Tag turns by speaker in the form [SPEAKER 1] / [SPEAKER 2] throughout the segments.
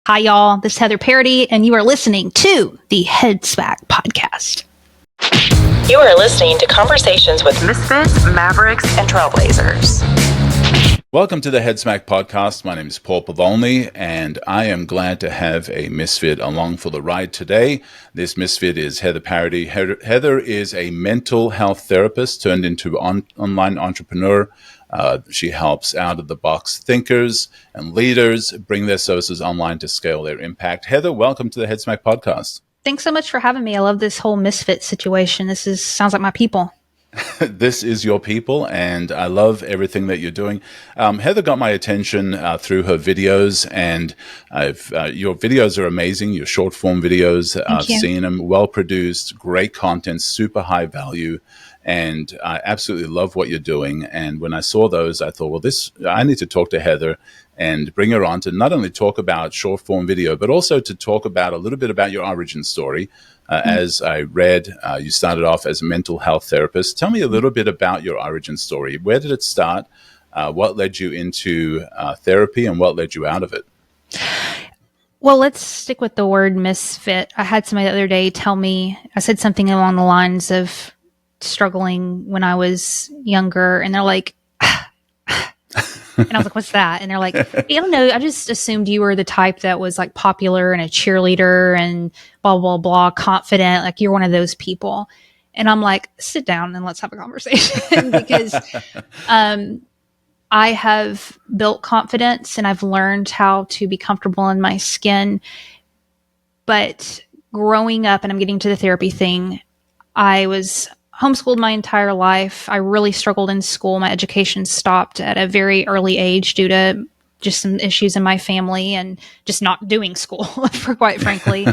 [SPEAKER 1] Hi, y'all. This is Heather Parady, and you are listening to the Headsmack podcast.
[SPEAKER 2] You are listening to conversations with misfits, mavericks, and trailblazers.
[SPEAKER 3] Welcome to the Headsmack podcast. My name is Paul Pavolny, and I am glad to have a misfit along for the ride today. This misfit is Heather Parady. Heather is a mental health therapist turned into online entrepreneur. She helps out-of-the-box thinkers and leaders bring their services online to scale their impact. Heather, welcome to the Headsmack podcast.
[SPEAKER 1] Thanks so much for having me. I love this whole misfit situation. Sounds like my people.
[SPEAKER 3] This is your people, and I love everything that you're doing. Heather got my attention through her videos, and your videos are amazing. Your short form videos, I've seen them, well produced, great content, super high value, and I absolutely love what you're doing. And when I saw those, I thought, well, I need to talk to Heather and bring her on to not only talk about short form video, but also to talk about a little bit about your origin story. As I read, you started off as a mental health therapist. Tell me a little bit about your origin story. Where did it start? What led you into therapy, and what led you out of it?
[SPEAKER 1] Well, let's stick with the word misfit. I had somebody the other day tell me, I said something along the lines of struggling when I was younger, and they're like, and I was like, what's that? And they're like, I don't know. I just assumed you were the type that was like popular and a cheerleader and blah, blah, blah, confident. Like you're one of those people. And I'm like, sit down and let's have a conversation because I have built confidence and I've learned how to be comfortable in my skin. But growing up, and I'm getting to the therapy thing, I was homeschooled my entire life. I really struggled in school. My education stopped at a very early age due to just some issues in my family and just not doing school, for quite frankly.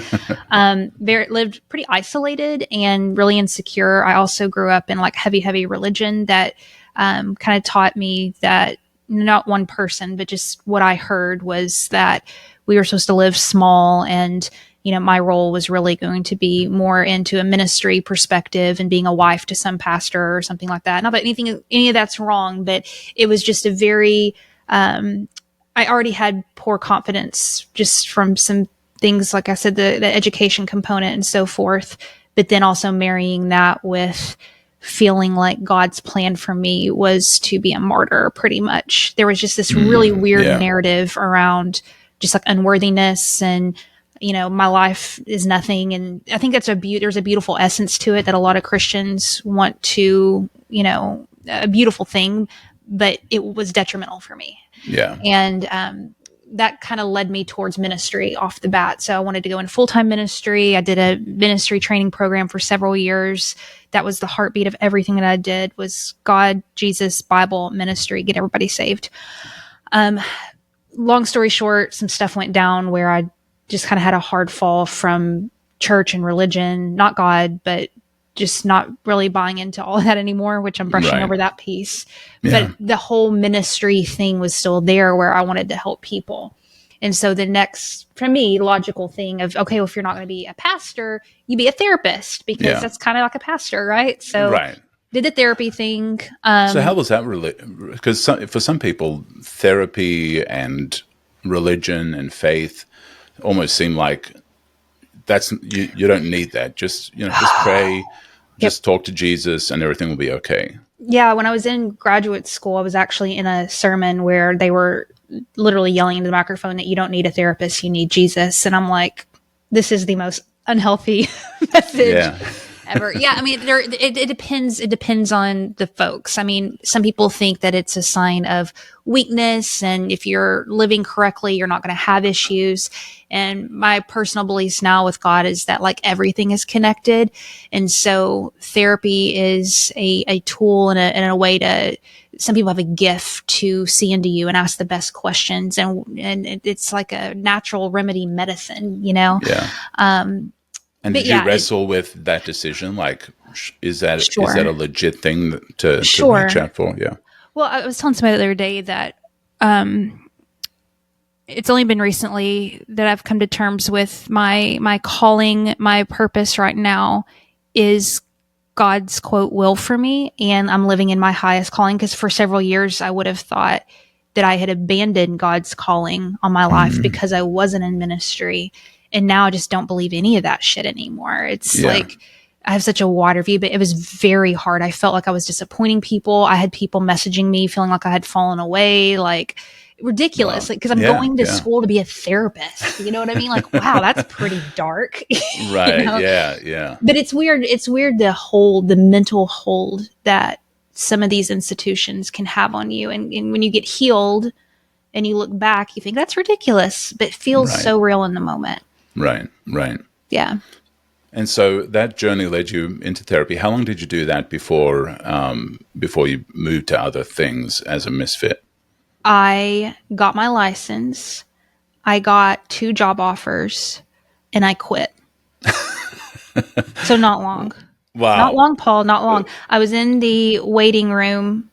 [SPEAKER 1] Lived pretty isolated and really insecure. I also grew up in like heavy religion that kind of taught me that not one person, but just what I heard was that we were supposed to live small, and my role was really going to be more into a ministry perspective and being a wife to some pastor or something like that. Not that any of that's wrong, but it was just a very, I already had poor confidence just from some things, like I said, the education component and so forth, but then also marrying that with feeling like God's plan for me was to be a martyr, pretty much. There was just this really weird narrative around just like unworthiness and my life is nothing. And I think that's there's a beautiful essence to it that a lot of Christians want to, a beautiful thing, but it was detrimental for me.
[SPEAKER 3] Yeah.
[SPEAKER 1] And that kind of led me towards ministry off the bat. So I wanted to go in full-time ministry. I did a ministry training program for several years. That was the heartbeat of everything that I did, was God, Jesus, Bible, ministry, get everybody saved. Long story short, some stuff went down where I just kind of had a hard fall from church and religion, not God, but just not really buying into all of that anymore, which I'm brushing over that piece. Yeah. But the whole ministry thing was still there where I wanted to help people. And so the next, for me, logical thing of, okay, well, if you're not going to be a pastor, you be a therapist, because that's kind of like a pastor, right? So did the therapy thing.
[SPEAKER 3] So how was that because for some people, therapy and religion and faith almost seem like that's you don't need that. Just just pray, just talk to Jesus, and everything will be okay.
[SPEAKER 1] Yeah, when I was in graduate school, I was actually in a sermon where they were literally yelling into the microphone that you don't need a therapist, you need Jesus. And I'm like, this is the most unhealthy message ever. Yeah, I mean, it depends. It depends on the folks. I mean, some people think that it's a sign of weakness, and if you're living correctly, you're not going to have issues. And my personal beliefs now with God is that like everything is connected, and so therapy is a tool and a way to. Some people have a gift to see into you and ask the best questions, and it's like a natural remedy medicine,
[SPEAKER 3] Yeah. And did you wrestle with that decision? Like, is that a legit thing to reach out for? Yeah.
[SPEAKER 1] Well, I was telling somebody the other day that it's only been recently that I've come to terms with my calling, my purpose right now is God's quote will for me, and I'm living in my highest calling. Because for several years I would have thought that I had abandoned God's calling on my life because I wasn't in ministry. And now I just don't believe any of that shit anymore. It's like, I have such a wider view, but it was very hard. I felt like I was disappointing people. I had people messaging me feeling like I had fallen away, like ridiculous. Like, cause I'm going to school to be a therapist. You know what I mean? Like, wow, that's pretty dark.
[SPEAKER 3] Right.
[SPEAKER 1] You know?
[SPEAKER 3] Yeah.
[SPEAKER 1] But it's weird. It's weird the mental hold that some of these institutions can have on you. And when you get healed and you look back, you think that's ridiculous, but it feels so real in the moment.
[SPEAKER 3] Right.
[SPEAKER 1] Yeah.
[SPEAKER 3] And so that journey led you into therapy. How long did you do that before you moved to other things as a misfit?
[SPEAKER 1] I got my license. I got 2 job offers and I quit. So not long.
[SPEAKER 3] Wow.
[SPEAKER 1] Not long, Paul, not long. I was in the waiting room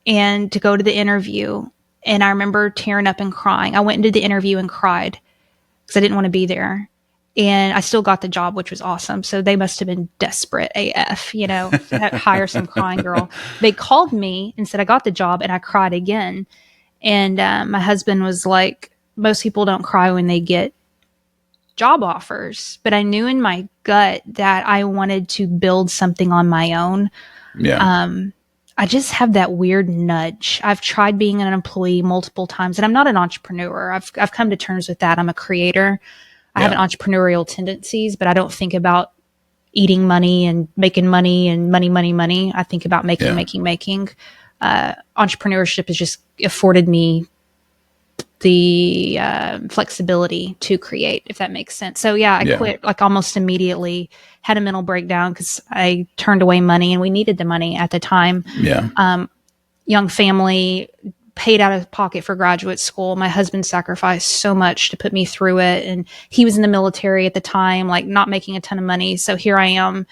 [SPEAKER 1] and to go to the interview. And I remember tearing up and crying. I went into the interview and cried because I didn't want to be there. And I still got the job, which was awesome. So they must have been desperate AF, you know, to hire some crying girl. They called me and said I got the job, and I cried again. And my husband was like, most people don't cry when they get job offers. But I knew in my gut that I wanted to build something on my own.
[SPEAKER 3] Yeah.
[SPEAKER 1] I just have that weird nudge. I've tried being an employee multiple times, and I'm not an entrepreneur. I've come to terms with that. I'm a creator. I have an entrepreneurial tendencies, but I don't think about eating money and making money and money. I think about making. Entrepreneurship has just afforded me the flexibility to create, if that makes sense. So I quit like almost immediately, had a mental breakdown because I turned away money, and we needed the money at the time.
[SPEAKER 3] Yeah.
[SPEAKER 1] Young family, paid out of pocket for graduate school. My husband sacrificed so much to put me through it. And he was in the military at the time, like not making a ton of money. So here I am,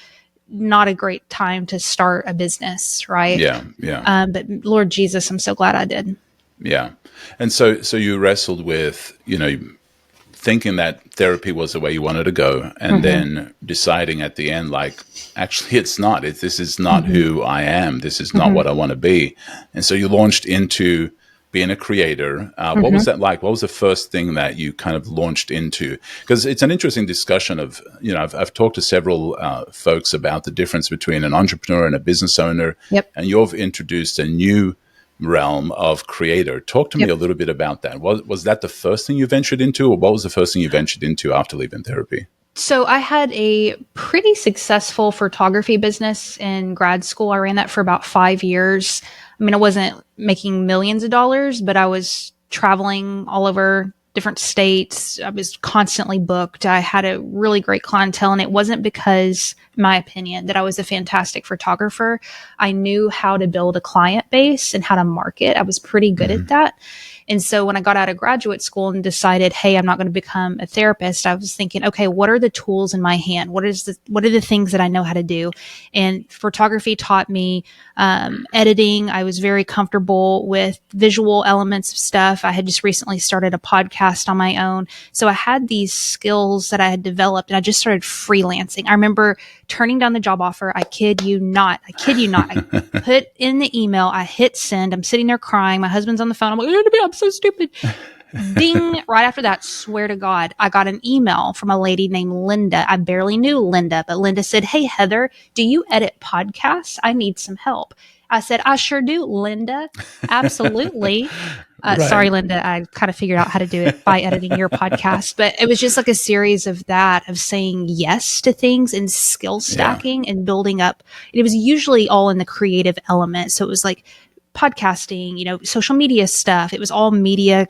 [SPEAKER 1] not a great time to start a business. Right.
[SPEAKER 3] Yeah.
[SPEAKER 1] But Lord Jesus, I'm so glad I did.
[SPEAKER 3] Yeah. And so you wrestled with, thinking that therapy was the way you wanted to go, and then deciding at the end, like, actually, it's not. This is not who I am. This is not what I want to be. And so you launched into being a creator. What was that like? What was the first thing that you kind of launched into? Because it's an interesting discussion of, I've talked to several folks about the difference between an entrepreneur and a business owner.
[SPEAKER 1] Yep.
[SPEAKER 3] And you've introduced a new realm of creator. Talk to me a little bit about that. Was that the first thing you ventured into, or what was the first thing you ventured into after leaving therapy?
[SPEAKER 1] So I had a pretty successful photography business in grad school. I ran that for about 5 years. I mean, I wasn't making millions of dollars, but I was traveling all over different states. I was constantly booked. I had a really great clientele, and it wasn't because, in my opinion, that I was a fantastic photographer. I knew how to build a client base and how to market. I was pretty good at that. And so when I got out of graduate school and decided, hey, I'm not going to become a therapist, I was thinking, okay, what are the tools in my hand? What are the things that I know how to do? And photography taught me editing. I was very comfortable with visual elements of stuff. I had just recently started a podcast on my own. So I had these skills that I had developed, and I just started freelancing. I remember turning down the job offer. I kid you not. I put in the email. I hit send. I'm sitting there crying. My husband's on the phone. I'm like, I'm so stupid. Ding. Right after that, swear to God, I got an email from a lady named Linda. I barely knew Linda, but Linda said, hey, Heather, do you edit podcasts? I need some help. I said, I sure do, Linda. Absolutely.
[SPEAKER 3] Right.
[SPEAKER 1] Sorry, Linda. I kind of figured out how to do it by editing your podcast, but it was just like a series of saying yes to things and skill stacking and building up. It was usually all in the creative element. So it was like podcasting, social media stuff. It was all media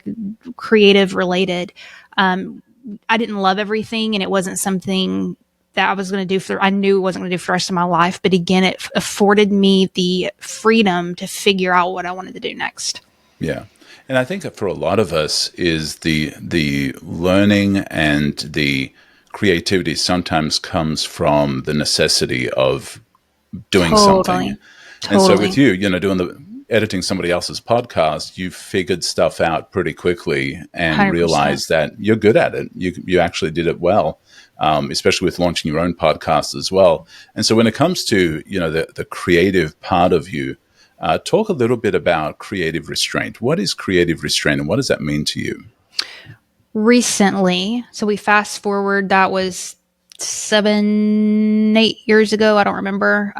[SPEAKER 1] creative related. I didn't love everything, and it wasn't something that I was going to do I knew it wasn't going to do for the rest of my life. But again, it afforded me the freedom to figure out what I wanted to do next.
[SPEAKER 3] Yeah. And I think that for a lot of us is the learning and the creativity sometimes comes from the necessity of doing something. And so with you, editing somebody else's podcast, you figured stuff out pretty quickly and
[SPEAKER 1] 100%.
[SPEAKER 3] realized that you're good at it. You actually did it well, especially with launching your own podcast as well. And so when it comes to, the creative part of you, Talk a little bit about creative restraint. What is creative restraint, and what does that mean to you?
[SPEAKER 1] Recently, so we fast forward, that was 7, 8 years ago. I don't remember.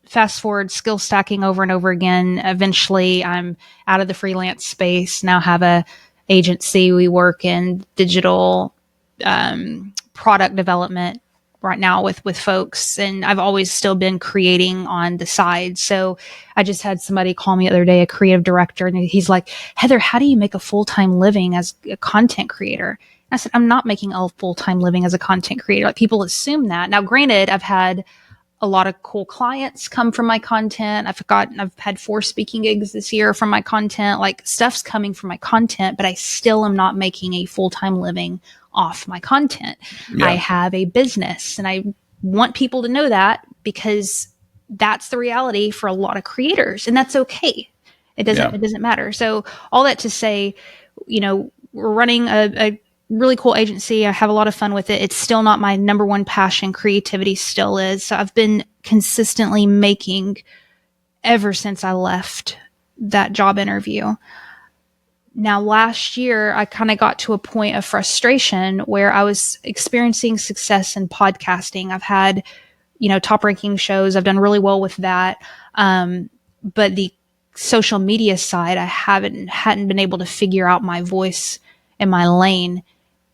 [SPEAKER 1] Fast forward, skill stacking over and over again. Eventually, I'm out of the freelance space. Now have a agency. We work in digital product development right now with folks, and I've always still been creating on the side. So I just had somebody call me the other day, a creative director, and he's like, Heather, how do you make a full-time living as a content creator? And I said, I'm not making a full-time living as a content creator. Like, people assume that. Now, granted, I've had a lot of cool clients come from my content. I've had 4 speaking gigs this year from my content. Like, stuff's coming from my content, but I still am not making a full-time living off my content.
[SPEAKER 3] Yeah.
[SPEAKER 1] I have a business, and I want people to know that, because that's the reality for a lot of creators, and that's okay. It doesn't matter. So all that to say, we're running a really cool agency. I have a lot of fun with it. It's still not my number one passion. Creativity still is. So I've been consistently making ever since I left that job interview. Now, last year, I kind of got to a point of frustration where I was experiencing success in podcasting. I've had, top ranking shows. I've done really well with that. But the social media side, I hadn't been able to figure out my voice and my lane.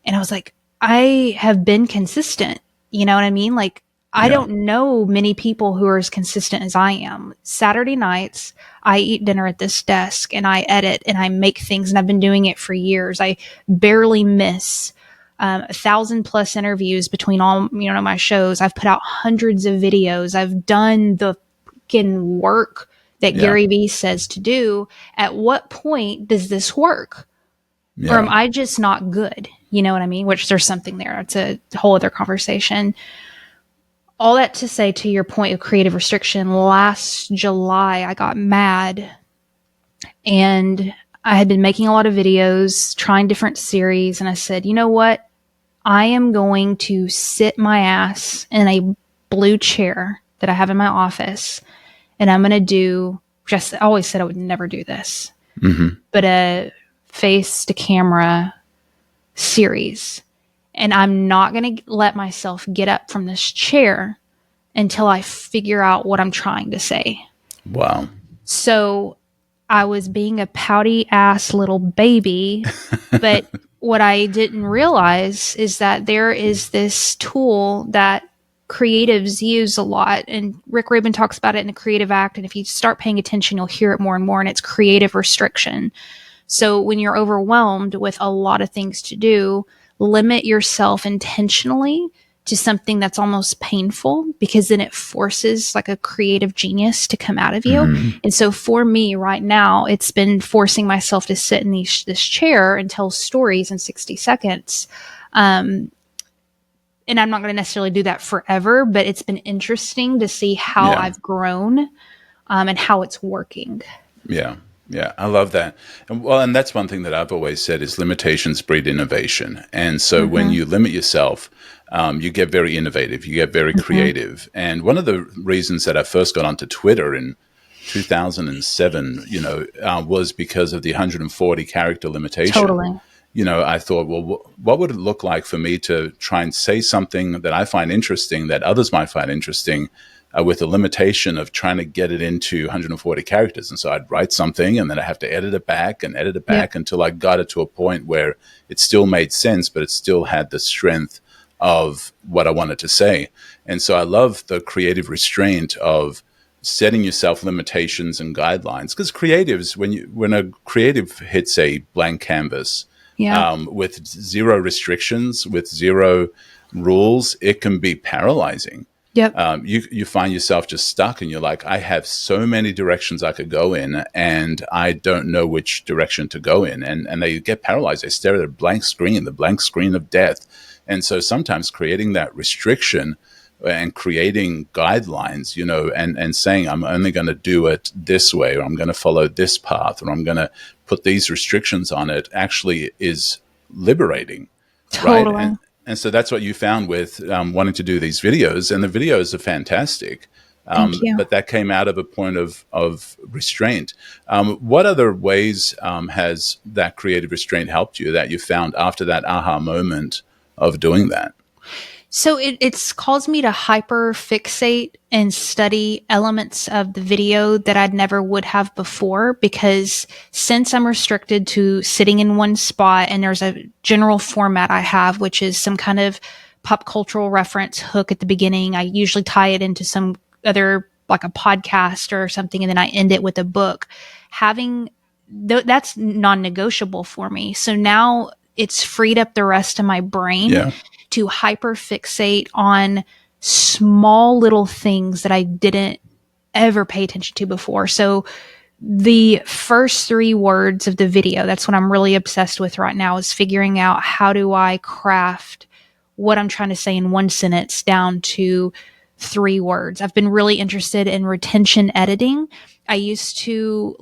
[SPEAKER 1] And I was like, I have been consistent. You know what I mean? Like, I don't know many people who are as consistent as I am. Saturday nights, I eat dinner at this desk, and I edit and I make things, and I've been doing it for years. I barely miss 1,000+ interviews between all, my shows. I've put out hundreds of videos. I've done the fucking work that Gary Vee says to do. At what point does this work? Or am I just not good? You know what I mean? Which, there's something there. It's a whole other conversation. All that to say, to your point of creative restriction, last July, I got mad, and I had been making a lot of videos, trying different series. And I said, you know what? I am going to sit my ass in a blue chair that I have in my office, and I'm going to do, I always said I would never do this, but a face to camera series. And I'm not going to let myself get up from this chair until I figure out what I'm trying to say.
[SPEAKER 3] Wow.
[SPEAKER 1] So I was being a pouty ass little baby, but what I didn't realize is that there is this tool that creatives use a lot. And Rick Rubin talks about it in the Creative Act. And if you start paying attention, you'll hear it more and more. And it's creative restriction. So when you're overwhelmed with a lot of things to do, limit yourself intentionally to something that's almost painful, because then it forces like a creative genius to come out of you. And so for me right now, it's been forcing myself to sit in this chair and tell stories in 60 seconds. And I'm not going to necessarily do that forever, but it's been interesting to see how I've grown and how it's working.
[SPEAKER 3] Yeah. Yeah, I love that. And that's one thing that I've always said is limitations breed innovation. And so when you limit yourself, you get very innovative, you get very creative. And one of the reasons that I first got onto Twitter in 2007, was because of the 140 character limitation.
[SPEAKER 1] Totally.
[SPEAKER 3] I thought, well, what would it look like for me to try and say something that I find interesting, that others might find interesting, with a limitation of trying to get it into 140 characters. And so I'd write something, and then I have to edit it back until I got it to a point where it still made sense, but it still had the strength of what I wanted to say. And so I love the creative restraint of setting yourself limitations and guidelines, because creatives, when a creative hits a blank canvas, with zero restrictions, with zero rules, it can be paralyzing.
[SPEAKER 1] Yep.
[SPEAKER 3] You find yourself just stuck, and you're like, I have so many directions I could go in, and I don't know which direction to go in. And they get paralyzed. They stare at a blank screen, the blank screen of death. And so sometimes creating that restriction and creating guidelines, and saying, I'm only going to do it this way, or I'm going to follow this path, or I'm going to put these restrictions on it, actually is liberating.
[SPEAKER 1] Totally.
[SPEAKER 3] Right? And so that's what you found with wanting to do these videos, and the videos are fantastic.
[SPEAKER 1] Thank you.
[SPEAKER 3] But that came out of a point of restraint. What other ways has that creative restraint helped you that you found after that aha moment of doing that?
[SPEAKER 1] So it's caused me to hyper fixate and study elements of the video that I'd never would have before, because since I'm restricted to sitting in one spot and there's a general format I have, which is some kind of pop cultural reference hook at the beginning, I usually tie it into some other, like a podcast or something, and then I end it with a book. That's non-negotiable for me. So now it's freed up the rest of my brain
[SPEAKER 3] Yeah.
[SPEAKER 1] to hyper fixate on small little things that I didn't ever pay attention to before. So the first 3 words of the video, that's what I'm really obsessed with right now, is figuring out how do I craft what I'm trying to say in one sentence down to 3 words. I've been really interested in retention editing. I used to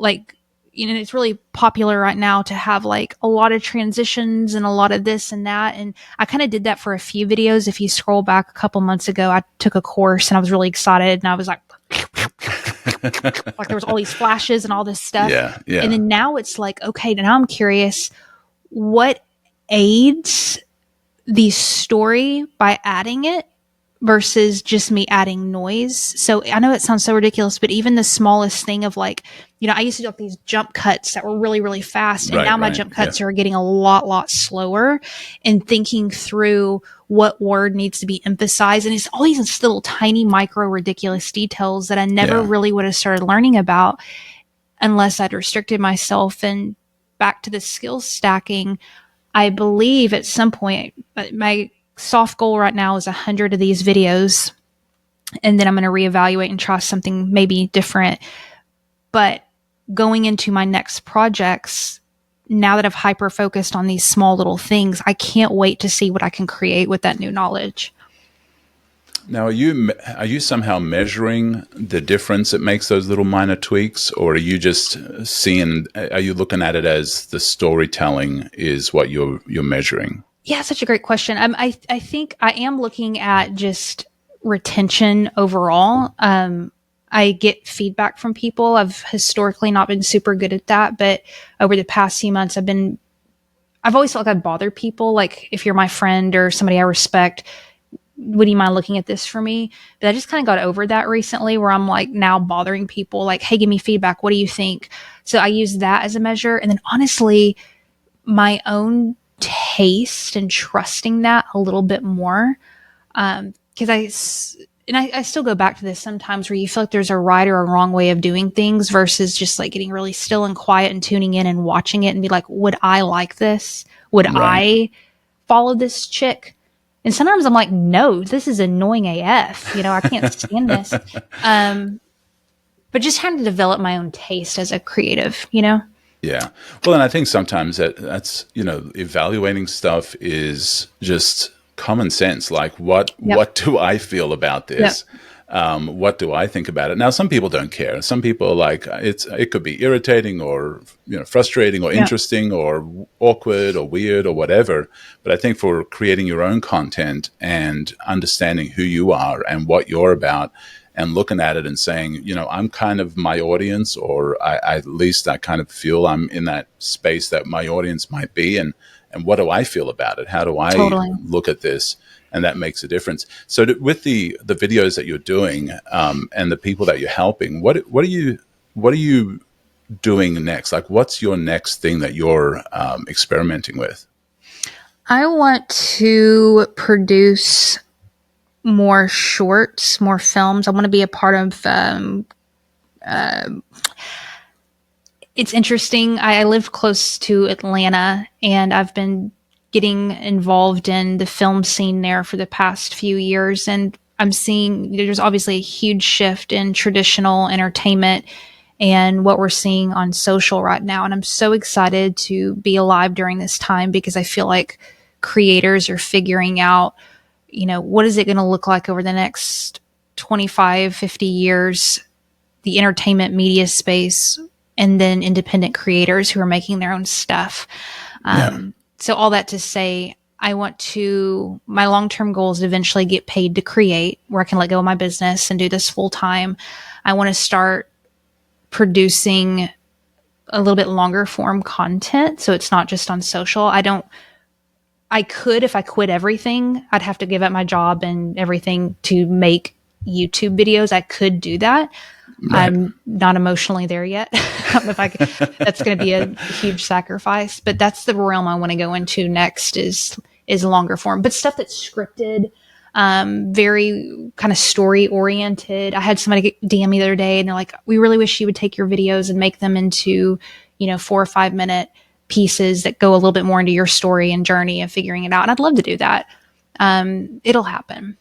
[SPEAKER 1] it's really popular right now to have like a lot of transitions and a lot of this and that. And I kind of did that for a few videos. If you scroll back a couple months ago, I took a course and I was really excited and I was like, like there was all these flashes and all this stuff.
[SPEAKER 3] Yeah, yeah.
[SPEAKER 1] And then now it's like, okay, now I'm curious, what aids the story by adding it versus just me adding noise. So I know it sounds so ridiculous, but even the smallest thing of like, I used to do like these jump cuts that were really, really fast. And now my jump cuts are getting a lot slower, and thinking through what word needs to be emphasized. And it's all these little tiny micro ridiculous details that I never really would have started learning about unless I'd restricted myself. And back to the skills stacking, I believe at some point, my soft goal right now is 100 of these videos, and then I'm going to reevaluate and try something maybe different. But going into my next projects, now that I've hyper focused on these small little things, I can't wait to see what I can create with that new knowledge.
[SPEAKER 3] Now, are you somehow measuring the difference it makes, those little minor tweaks, or are you just are you looking at it as the storytelling is what you're measuring?
[SPEAKER 1] Yeah, such a great question. I think I am looking at just retention overall. I get feedback from people. I've historically not been super good at that, but over the past few months, I've always felt like I bother people. Like if you're my friend or somebody I respect, would you mind looking at this for me? But I just kind of got over that recently, where I'm like now bothering people like, hey, give me feedback. What do you think? So I use that as a measure. And then honestly, my own taste and trusting that a little bit more. Because I still go back to this sometimes, where you feel like there's a right or a wrong way of doing things versus just like getting really still and quiet and tuning in and watching it and be like, would I like this? Would I follow this chick? And sometimes I'm like, no, this is annoying AF. I can't stand this. But just trying to develop my own taste as a creative,
[SPEAKER 3] Yeah. Well, and I think sometimes that's, evaluating stuff is just common sense. Like what do I feel about this? What do I think about it? Now, some people don't care. Some people are like, it could be irritating or, frustrating or interesting or awkward or weird or whatever. But I think for creating your own content and understanding who you are and what you're about, and looking at it and saying, I'm kind of my audience, or at least I kind of feel I'm in that space that my audience might be. And what do I feel about it? How do I look at this? And that makes a difference. So with the videos that you're doing and the people that you're helping, what are you doing next? Like, what's your next thing that you're experimenting with?
[SPEAKER 1] I want to produce more shorts, more films. I want to be a part of, it's interesting. I lived close to Atlanta, and I've been getting involved in the film scene there for the past few years. And I'm seeing there's obviously a huge shift in traditional entertainment and what we're seeing on social right now. And I'm so excited to be alive during this time, because I feel like creators are figuring out, what is it going to look like over the next 25, 50 years, the entertainment media space, and then independent creators who are making their own stuff. So all that to say, my long-term goal is to eventually get paid to create, where I can let go of my business and do this full time. I want to start producing a little bit longer form content, so it's not just on social. If I quit everything, I'd have to give up my job and everything to make YouTube videos. I could do that. Right. I'm not emotionally there yet. That's going to be a huge sacrifice, but that's the realm I want to go into next is longer form, but stuff that's scripted, very kind of story oriented. I had somebody DM me the other day and they're like, we really wish you would take your videos and make them into, 4 or 5 minute pieces that go a little bit more into your story and journey of figuring it out. And I'd love to do that. It'll happen.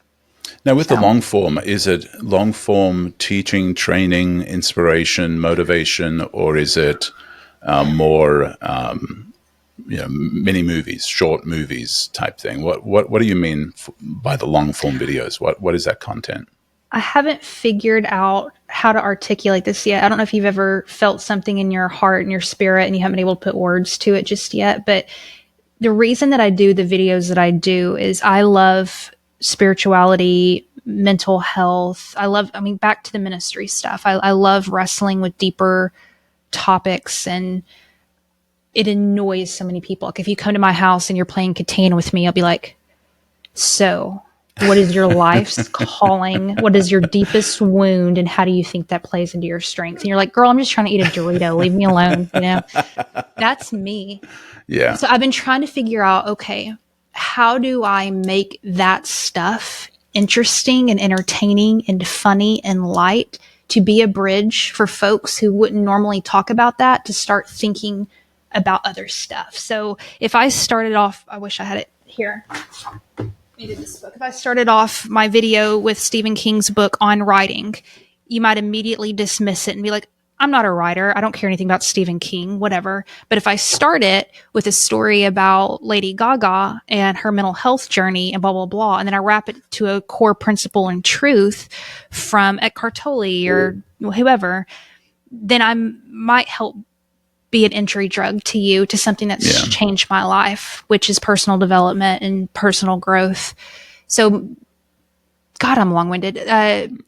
[SPEAKER 3] Now, with the long form, is it long form teaching, training, inspiration, motivation, or is it more, mini movies, short movies type thing? What do you mean by the long form videos? What is that content?
[SPEAKER 1] I haven't figured out how to articulate this yet. I don't know if you've ever felt something in your heart and your spirit and you haven't been able to put words to it just yet. But the reason that I do the videos that I do is I love spirituality, mental health. Back to the ministry stuff. I love wrestling with deeper topics, and it annoys so many people. Like if you come to my house and you're playing Catan with me, I'll be like, so what is your life's calling? What is your deepest wound? And how do you think that plays into your strength? And you're like, girl, I'm just trying to eat a Dorito. Leave me alone. That's me.
[SPEAKER 3] Yeah.
[SPEAKER 1] So I've been trying to figure out, okay, how do I make that stuff interesting and entertaining and funny and light to be a bridge for folks who wouldn't normally talk about that to start thinking about other stuff. So if I started off, I wish I had it here. If I started off my video with Stephen King's book on writing, you might immediately dismiss it and be like, I'm not a writer. I don't care anything about Stephen King, whatever. But if I start it with a story about Lady Gaga and her mental health journey and blah, blah, blah, and then I wrap it to a core principle and truth from Eckhart Tolle or whoever, then I might help be an entry drug to you to something that's changed my life, which is personal development and personal growth. So, God, I'm long-winded.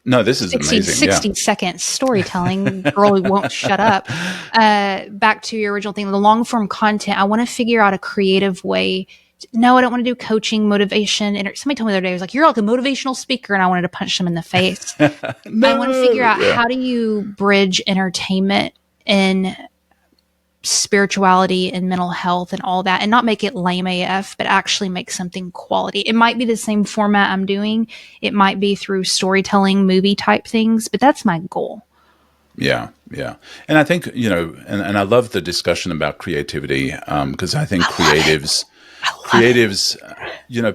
[SPEAKER 3] No, this is
[SPEAKER 1] 60-second storytelling. Girl who won't shut up. Back to your original thing, the long-form content. I want to figure out a creative way. No, I don't want to do coaching, motivation. And somebody told me the other day, I was like, you're like a motivational speaker. And I wanted to punch them in the face.
[SPEAKER 3] No,
[SPEAKER 1] I want to figure out how do you bridge entertainment and spirituality and mental health and all that, and not make it lame AF, but actually make something quality. It might be the same format I'm doing. It might be through storytelling, movie type things, but that's my goal.
[SPEAKER 3] Yeah. Yeah. And I think, and I love the discussion about creativity, because I think creatives,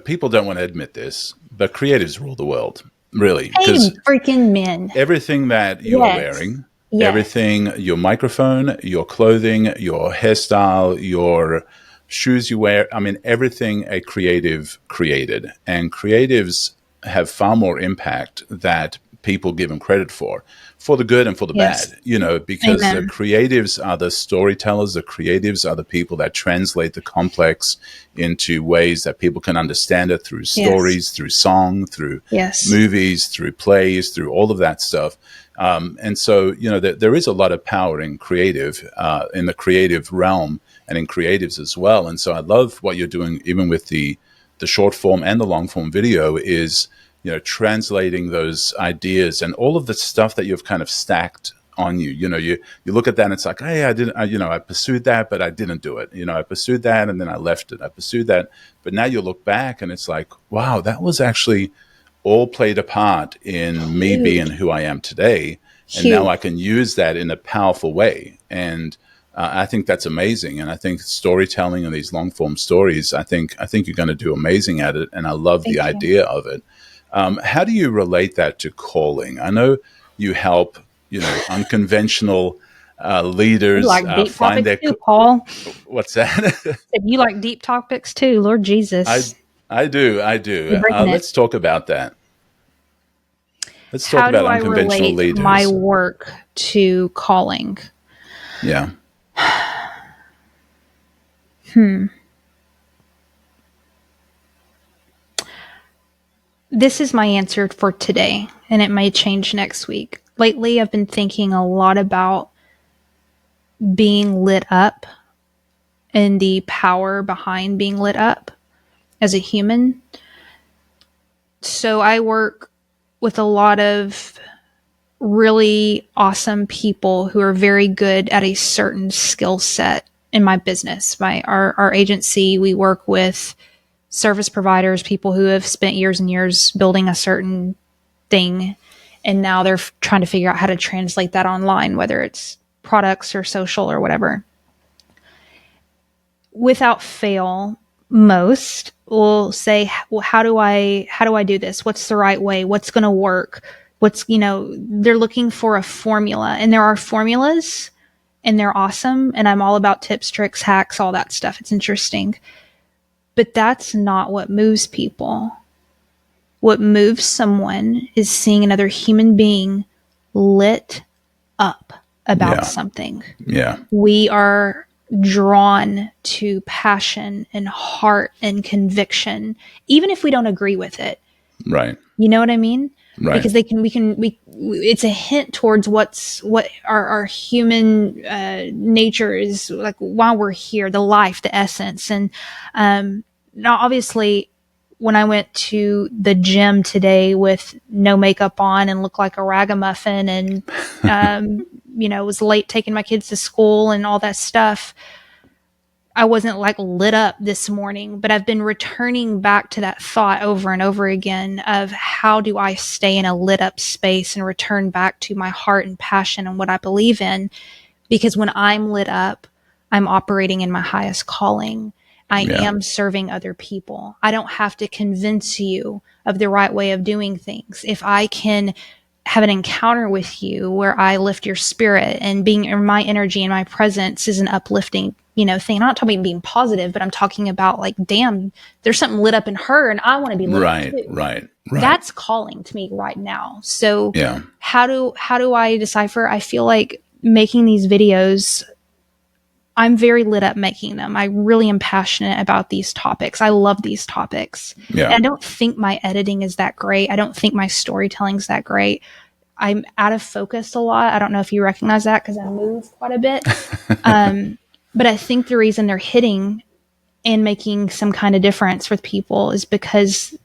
[SPEAKER 3] people don't want to admit this, but creatives rule the world, really.
[SPEAKER 1] Hey, freaking men.
[SPEAKER 3] Everything that you are wearing, everything, your microphone, your clothing, your hairstyle, your shoes you wear, everything a creative created. And creatives have far more impact that people give them credit for the good and for the bad, because the creatives are the storytellers, the creatives are the people that translate the complex into ways that people can understand it through stories, through song, through movies, through plays, through all of that stuff. And so, there is a lot of power in in the creative realm and in creatives as well. And so I love what you're doing, even with the short form and the long form video, is, translating those ideas and all of the stuff that you've kind of stacked on you. You look at that and it's like, hey, I pursued that, but I didn't do it. I pursued that and then I left it. I pursued that. But now you look back and it's like, wow, that was actually all played a part in me being who I am today. And now I can use that in a powerful way. And I think that's amazing. And I think storytelling and these long form stories, I think you're going to do amazing at it. And I love the idea of it. How do you relate that to calling? I know you help, unconventional leaders
[SPEAKER 1] you like deep
[SPEAKER 3] find
[SPEAKER 1] topics too, Paul.
[SPEAKER 3] What's that?
[SPEAKER 1] You like deep topics too, Lord Jesus.
[SPEAKER 3] I do. Let's talk about that. Let's talk about unconventional leaders.
[SPEAKER 1] How do I relate my work to calling?
[SPEAKER 3] Yeah.
[SPEAKER 1] this is my answer for today, and it may change next week. Lately, I've been thinking a lot about being lit up and the power behind being lit up as a human. So I work with a lot of really awesome people who are very good at a certain skill set in my business. Our agency, we work with service providers, people who have spent years and years building a certain thing, and now they're trying to figure out how to translate that online, whether it's products or social or whatever. Without fail, most will say, well, how do I do this? What's the right way? What's going to work? They're looking for a formula, and there are formulas, and they're awesome. And I'm all about tips, tricks, hacks, all that stuff. It's interesting, but that's not what moves people. What moves someone is seeing another human being lit up about something.
[SPEAKER 3] Yeah.
[SPEAKER 1] We are drawn to passion and heart and conviction, even if we don't agree with it.
[SPEAKER 3] Right.
[SPEAKER 1] You know what I mean?
[SPEAKER 3] Right.
[SPEAKER 1] Because it's a hint towards what our human nature is like, while we're here, the life, the essence. And now obviously when I went to the gym today with no makeup on and looked like a ragamuffin and was late taking my kids to school and all that stuff, I wasn't like lit up this morning, but I've been returning back to that thought over and over again of how do I stay in a lit up space and return back to my heart and passion and what I believe in. Because when I'm lit up, I'm operating in my highest calling. I am serving other people. I don't have to convince you of the right way of doing things. If I can have an encounter with you where I lift your spirit, and being in my energy and my presence is an uplifting, thing. I'm not talking about being positive, but I'm talking about like, damn, there's something lit up in her and I want to be lit up too.
[SPEAKER 3] Right.
[SPEAKER 1] That's calling to me right now. So how do I decipher? I feel like making these videos, I'm very lit up making them. I really am passionate about these topics. I love these topics.
[SPEAKER 3] Yeah.
[SPEAKER 1] And I don't think my editing is that great. I don't think my storytelling is that great. I'm out of focus a lot. I don't know if you recognize that because I move quite a bit. But I think the reason they're hitting and making some kind of difference with people is because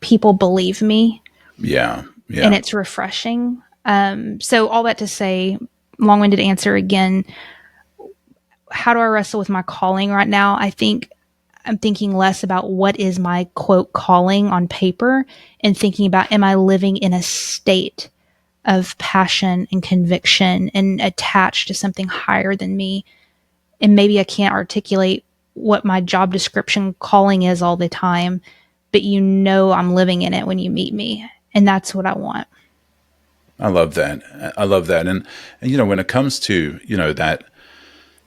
[SPEAKER 1] people believe me.
[SPEAKER 3] Yeah.
[SPEAKER 1] And it's refreshing. So all that to say, long-winded answer again, how do I wrestle with my calling right now? I think I'm thinking less about what is my quote calling on paper and thinking about, am I living in a state of passion and conviction and attached to something higher than me? And maybe I can't articulate what my job description calling is all the time, but I'm living in it when you meet me. And that's what I want.
[SPEAKER 3] I love that. And when it comes to, that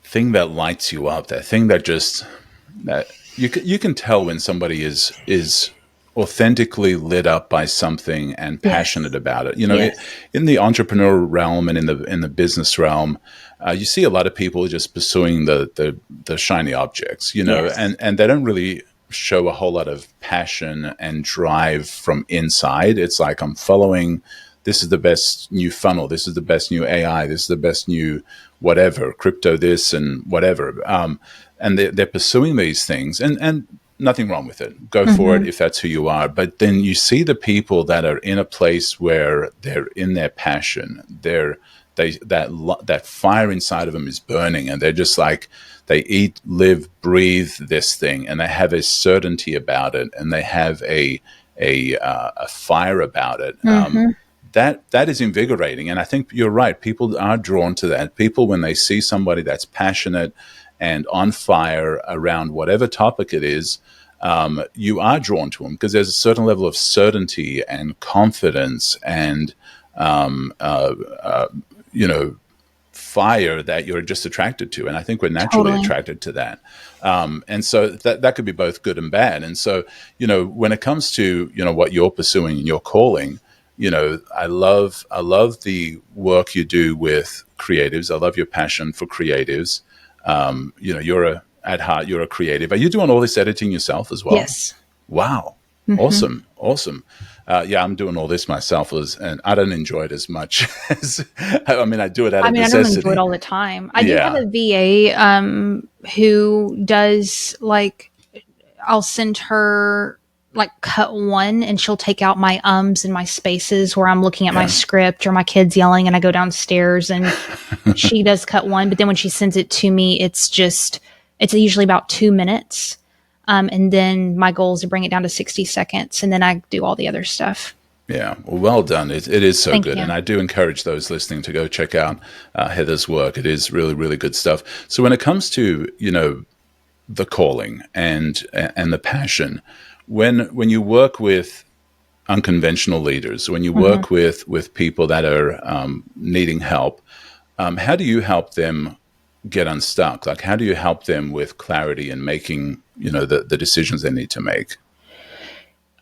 [SPEAKER 3] thing that lights you up, that thing that you can tell when somebody is authentically lit up by something and passionate about it. In the entrepreneur realm and in the business realm, you see a lot of people just pursuing the shiny objects, and they don't really show a whole lot of passion and drive from inside. It's like, I'm following, this is the best new funnel, this is the best new AI, this is the best new whatever, crypto this and whatever. And they're pursuing these things, and nothing wrong with it. Go for it if that's who you are. But then you see the people that are in a place where they're in their passion. That fire inside of them is burning, and they're just like, they eat, live, breathe this thing, and they have a certainty about it, and they have a fire about it. That is invigorating, and I think you're right. People are drawn to that. People, when they see somebody that's passionate and on fire around whatever topic it is, you are drawn to them because there's a certain level of certainty and confidence and fire that you're just attracted to. And I think we're naturally attracted to that. And so that could be both good and bad. And so, when it comes to, what you're pursuing and your calling, I love the work you do with creatives. I love your passion for creatives. At heart, you're a creative. Are you doing all this editing yourself as well?
[SPEAKER 1] Yes.
[SPEAKER 3] Wow. Awesome. Awesome. Yeah, I'm doing all this myself, and I don't enjoy it as much as, I mean, I do it out
[SPEAKER 1] I
[SPEAKER 3] of
[SPEAKER 1] mean, I don't enjoy it
[SPEAKER 3] necessity.
[SPEAKER 1] all the time. I do have
[SPEAKER 3] Yeah.
[SPEAKER 1] a VA who does like, I'll send her like cut one and she'll take out my ums and my spaces where I'm looking at my
[SPEAKER 3] Yeah.
[SPEAKER 1] script or my kids yelling and I go downstairs and she does cut one. But then when she sends it to me, it's usually about 2 minutes. And then my goal is to bring it down to 60 seconds. And then I do all the other stuff.
[SPEAKER 3] Yeah, well done. It is so
[SPEAKER 1] Thank
[SPEAKER 3] good.
[SPEAKER 1] you.
[SPEAKER 3] And I do encourage those listening to go check out Heather's work. It is really, really good stuff. So when it comes to, the calling and the passion, when you work with unconventional leaders, when you
[SPEAKER 1] Mm-hmm.
[SPEAKER 3] work with people that are needing help, how do you help them get unstuck? Like, how do you help them with clarity and making, the decisions they need to make?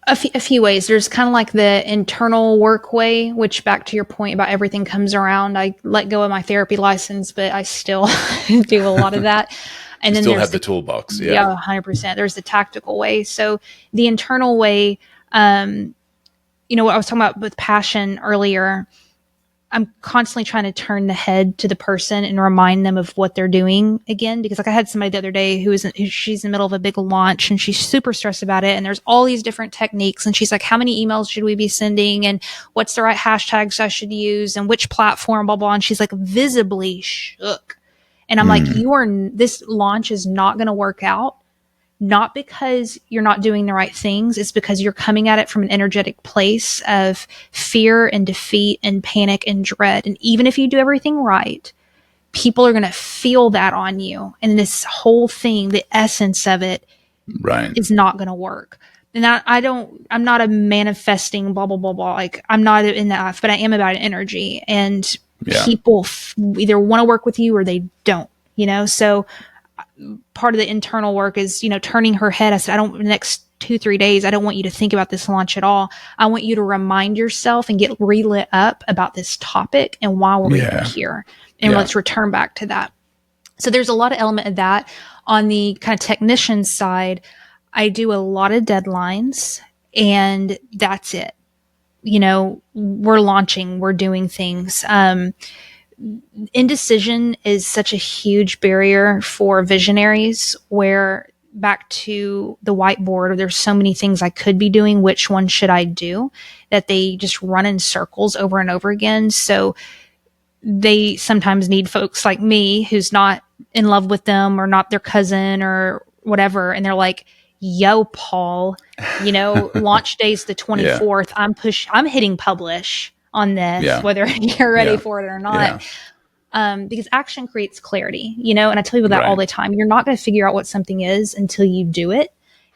[SPEAKER 1] A few ways. There's kind of like the internal work way, which back to your point about everything comes around. I let go of my therapy license, but I still do a lot of that. And
[SPEAKER 3] You
[SPEAKER 1] then
[SPEAKER 3] still
[SPEAKER 1] there's
[SPEAKER 3] have the toolbox.
[SPEAKER 1] yeah,
[SPEAKER 3] Yeah.
[SPEAKER 1] 100%. There's the tactical way. So the internal way, what I was talking about with passion earlier, I'm constantly trying to turn the head to the person and remind them of what they're doing again. Because like I had somebody the other day she's in the middle of a big launch and she's super stressed about it. And there's all these different techniques. And she's like, how many emails should we be sending? And what's the right hashtags I should use? And which platform, blah, blah. And she's like visibly shook. And I'm like, this launch is not going to work out. Not because you're not doing the right things. It's because you're coming at it from an energetic place of fear and defeat and panic and dread. And even if you do everything right, people are going to feel that on you. And this whole thing, the essence of it
[SPEAKER 3] Right.
[SPEAKER 1] is not going to work. And I'm not a manifesting blah, blah, blah, blah. Like I'm not in that, but I am about energy and
[SPEAKER 3] Yeah.
[SPEAKER 1] people either want to work with you or they don't, so part of the internal work is, turning her head. I said, the next 2-3 days, I don't want you to think about this launch at all. I want you to remind yourself and get relit up about this topic and why we're even here. And let's return back to that. So there's a lot of element of that. On the kind of technician side, I do a lot of deadlines and that's it. We're launching, we're doing things. Indecision is such a huge barrier for visionaries where back to the whiteboard, there's so many things I could be doing. Which one should I do? That they just run in circles over and over again. So they sometimes need folks like me who's not in love with them or not their cousin or whatever. And they're like, yo, Paul, launch day's the 24th. I'm hitting publish on this, whether you're ready for it or not. Because action creates clarity, and I tell people that all the time. You're not going to figure out what something is until you do it.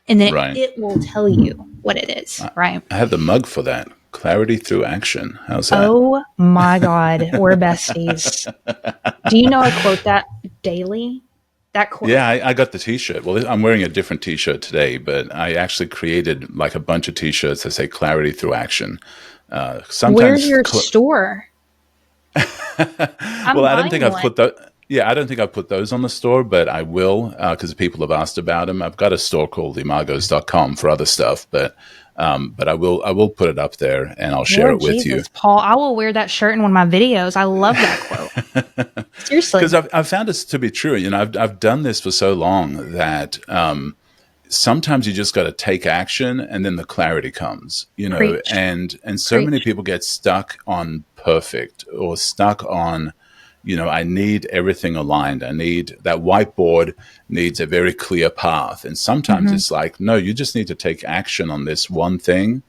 [SPEAKER 1] And then it will tell you what it is, right?
[SPEAKER 3] I have the mug for that. Clarity through action. How's that?
[SPEAKER 1] Oh my God. We're besties. Do you know I quote that daily? That quote.
[SPEAKER 3] Yeah, I got the t-shirt. Well, I'm wearing a different t-shirt today, but I actually created like a bunch of t-shirts that say clarity through action. Sometimes
[SPEAKER 1] where's your store?
[SPEAKER 3] Well, I don't think I've put that. Yeah, I don't think I've put those on the store, but I will because people have asked about them. I've got a store called imargos.com for other stuff, but I will put it up there and I'll share it with you.
[SPEAKER 1] Paul, I will wear that shirt in one of my videos. I love that quote. Seriously,
[SPEAKER 3] because I've found it to be true. I've done this for so long that sometimes you just got to take action and then the clarity comes.
[SPEAKER 1] Preach.
[SPEAKER 3] and so many people get stuck on perfect or stuck on, I need everything aligned. I need that whiteboard needs a very clear path. And sometimes it's like, no, you just need to take action on this one thing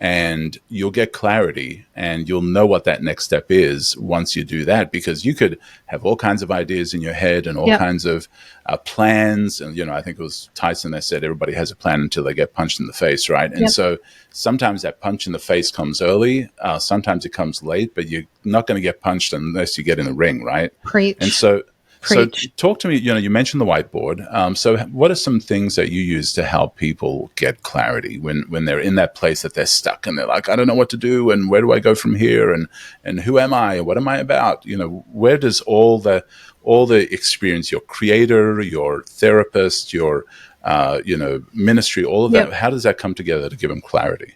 [SPEAKER 3] and you'll get clarity and you'll know what that next step is once you do that, because you could have all kinds of ideas in your head and all kinds of plans. And, I think it was Tyson that said everybody has a plan until they get punched in the face, right? And so sometimes that punch in the face comes early. Sometimes it comes late, but you're not going to get punched unless you get in the ring, right?
[SPEAKER 1] Preach.
[SPEAKER 3] And so talk to me, you mentioned the whiteboard. So what are some things that you use to help people get clarity when they're in that place that they're stuck and they're like, I don't know what to do and where do I go from here and who am I and what am I about? Where does all the experience, your creator, your therapist, your ministry, all of
[SPEAKER 1] Yep.
[SPEAKER 3] that. How does that come together to give them clarity?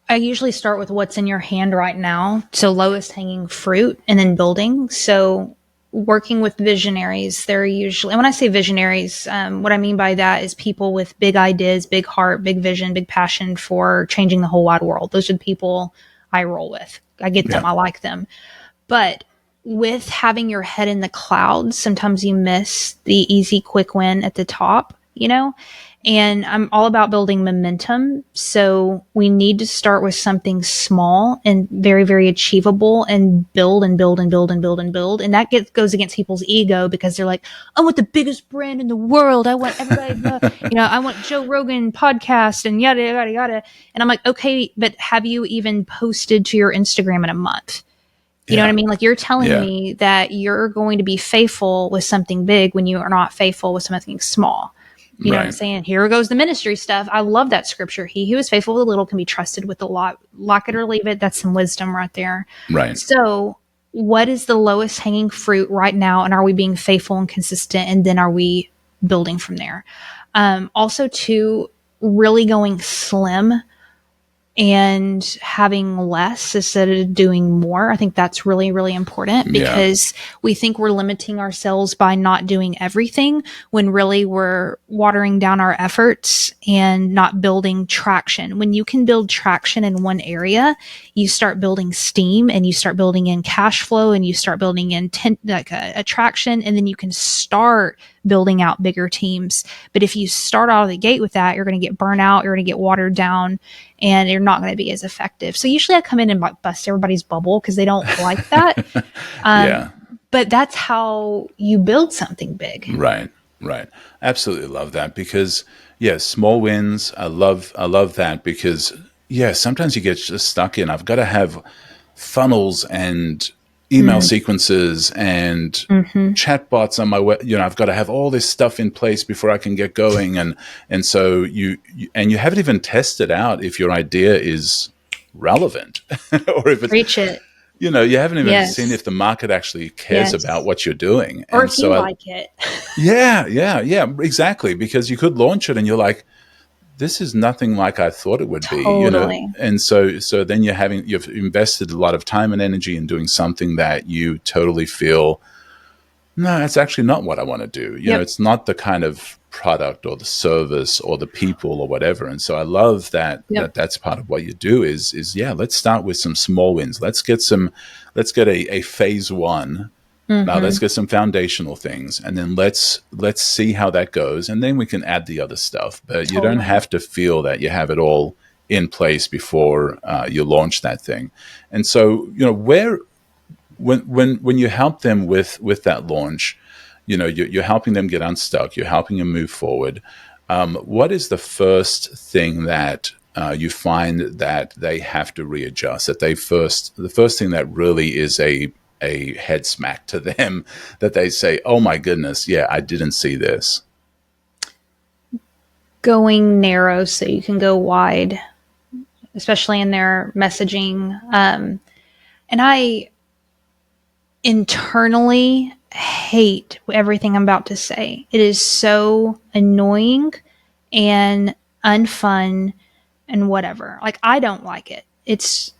[SPEAKER 1] I usually start with what's in your hand right now. So lowest hanging fruit and then building. So working with visionaries, they're usually, and when I say visionaries, what I mean by that is people with big ideas, big heart, big vision, big passion for changing the whole wide world. Those are the people I roll with. I get them.
[SPEAKER 3] Yeah.
[SPEAKER 1] I like them. But with having your head in the clouds, sometimes you miss the easy, quick win at the top, And I'm all about building momentum. So we need to start with something small and very, very achievable and build and build and build and build and build. And that goes against people's ego because they're like, I want the biggest brand in the world. I want everybody to know, I want Joe Rogan podcast and yada, yada, yada. And I'm like, okay, but have you even posted to your Instagram in a month? You know what I mean? Like you're telling me that you're going to be faithful with something big when you are not faithful with something small. You know what I'm saying? Here goes the ministry stuff. I love that scripture. He who is faithful with a little can be trusted with a lot. Lock it or leave it. That's some wisdom right there.
[SPEAKER 3] Right.
[SPEAKER 1] So what is the lowest hanging fruit right now? And are we being faithful and consistent? And then are we building from there? Also too, really going slim and having less instead of doing more. I think that's really, really important because we think we're limiting ourselves by not doing everything when really we're watering down our efforts and not building traction. When you can build traction in one area, you start building steam and you start building in cash flow and you start building in attraction, and then you can start building out bigger teams. But if you start out of the gate with that, you're going to get burnt out, you're going to get watered down, and you're not going to be as effective. So usually I come in and bust everybody's bubble because they don't like that. But that's how you build something big.
[SPEAKER 3] Right. Absolutely love that because, small wins. I love that because, sometimes you get just stuck in, I've got to have funnels and email sequences and chatbots on my web. I've got to have all this stuff in place before I can get going. And so you haven't even tested out if your idea is relevant or if it's,
[SPEAKER 1] Preach it.
[SPEAKER 3] you haven't even seen if the market actually cares about what you're doing.
[SPEAKER 1] Or
[SPEAKER 3] and
[SPEAKER 1] if you like it.
[SPEAKER 3] Yeah, exactly. Because you could launch it and you're like, this is nothing like I thought it would
[SPEAKER 1] Totally.
[SPEAKER 3] be, And so then you've invested a lot of time and energy in doing something that you totally feel, no, it's actually not what I want to do. It's not the kind of product or the service or the people or whatever. And so I love that, that's part of what you do is let's start with some small wins. Let's get a phase one. Now let's get some foundational things, and then let's see how that goes, and then we can add the other stuff. But you don't have to feel that you have it all in place before you launch that thing. And so, when you help them with that launch, you're helping them get unstuck. You're helping them move forward. What is the first thing that you find that they have to readjust? The first thing that really is a head smack to them that they say, oh my goodness, I didn't see this.
[SPEAKER 1] Going narrow so you can go wide, especially in their messaging. And I internally hate everything I'm about to say. It is so annoying and unfun and whatever. Like, I don't like it. It's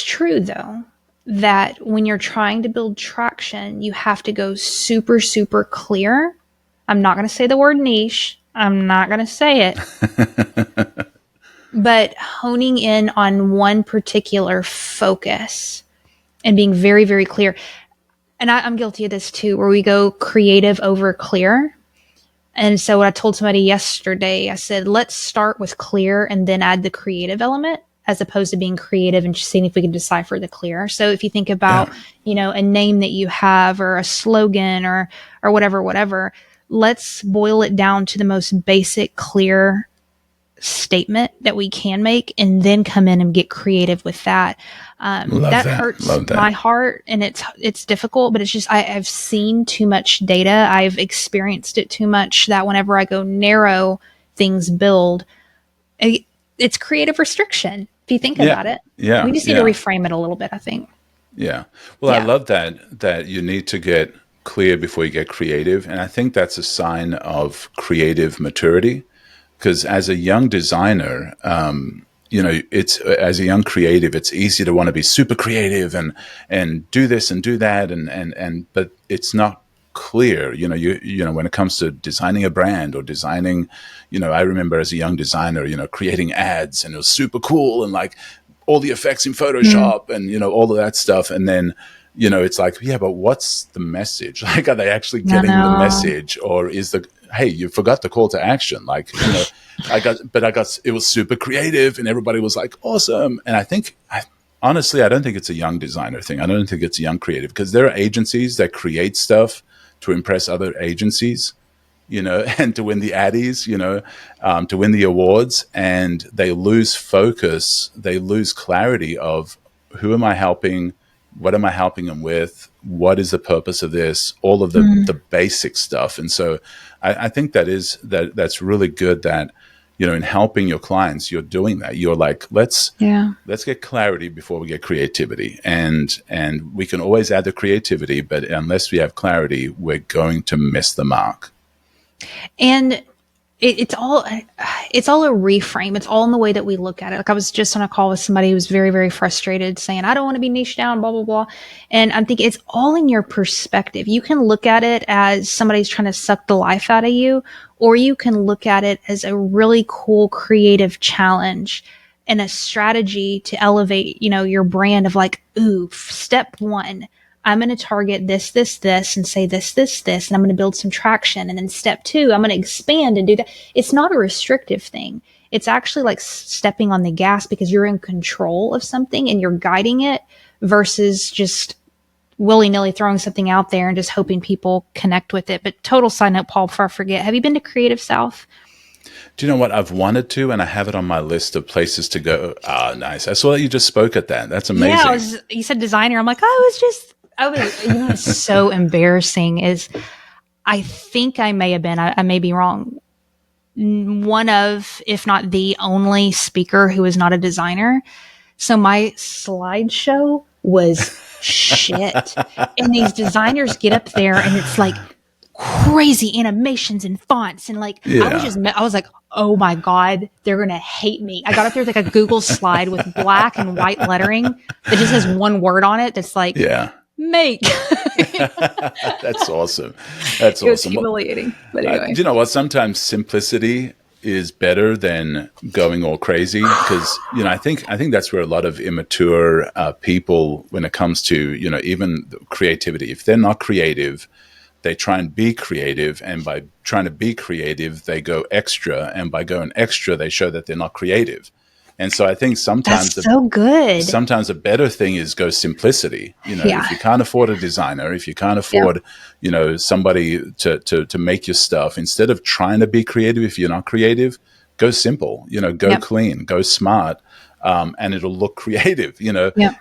[SPEAKER 1] true, though, that when you're trying to build traction, you have to go super, super clear. I'm not going to say the word niche. I'm not going to say it. But honing in on one particular focus and being very, very clear. And I'm guilty of this too, where we go creative over clear. And so what I told somebody yesterday, I said, let's start with clear and then add the creative element, as opposed to being creative and just seeing if we can decipher the clear. So if you think about, a name that you have or a slogan or whatever, let's boil it down to the most basic, clear statement that we can make, and then come in and get creative with that. That hurts my heart, and it's difficult, but it's just, I've seen too much data. I've experienced it too much that whenever I go narrow, things build. It's creative restriction. If you think about it, we just need to reframe it a little bit, I think.
[SPEAKER 3] Yeah. Well, I love that you need to get clear before you get creative. And I think that's a sign of creative maturity, because as a young designer, it's as a young creative, it's easy to want to be super creative and do this and do that, but it's not clear. When it comes to designing a brand or designing, I remember as a young designer, creating ads, and it was super cool, and like all the effects in Photoshop and all of that stuff, and then it's like, yeah, but what's the message? Like, are they actually getting the message, or is hey, you forgot the call to action? Like, it was super creative, and everybody was like, awesome. And honestly, I don't think it's a young designer thing. I don't think it's a young creative, because there are agencies that create stuff to impress other agencies, and to win the Addies, to win the awards, and they lose focus. They lose clarity of, who am I helping? What am I helping them with? What is the purpose of this? All of the basic stuff. And so I think that's really good that, in helping your clients, you're doing that. You're like, let's get clarity before we get creativity. And we can always add the creativity, but unless we have clarity, we're going to miss the mark.
[SPEAKER 1] And it's all a reframe. It's all in the way that we look at it. Like, I was just on a call with somebody who was very, very frustrated, saying, I don't want to be niche down, blah, blah, blah. And I'm thinking, it's all in your perspective. You can look at it as somebody's trying to suck the life out of you, or you can look at it as a really cool creative challenge and a strategy to elevate, your brand of like, ooh, step one, I'm going to target this, this, this, and say this, this, this, and I'm going to build some traction. And then step two, I'm going to expand and do that. It's not a restrictive thing. It's actually like stepping on the gas, because you're in control of something and you're guiding it, versus just willy-nilly throwing something out there and just hoping people connect with it. But total side note, Paul, before I forget, have you been to Creative South?
[SPEAKER 3] Do you know what? I've wanted to, and I have it on my list of places to go. Ah, nice. I saw that you just spoke at that. That's amazing.
[SPEAKER 1] Yeah, you said designer. I'm like, what's so embarrassing is, I think I may have been, I may be wrong, one of, if not the only speaker who is not a designer. So my slideshow was shit. And these designers get up there and it's like crazy animations and fonts. And like, I was like, oh my God, they're going to hate me. I got up there with like a Google slide with black and white lettering that just has one word on it. That's like, make.
[SPEAKER 3] That's awesome. That's awesome.
[SPEAKER 1] It was humiliating. But anyway.
[SPEAKER 3] Do you know what? Sometimes simplicity is better than going all crazy, because I think that's where a lot of immature people, when it comes to even creativity, if they're not creative, they try and be creative, and by trying to be creative, they go extra, and by going extra, they show that they're not creative. And so I think sometimes sometimes a better thing is go simplicity. If you can't afford a designer, if you can't afford, somebody to make your stuff, instead of trying to be creative, if you're not creative, go simple, go clean, go smart. And it'll look creative,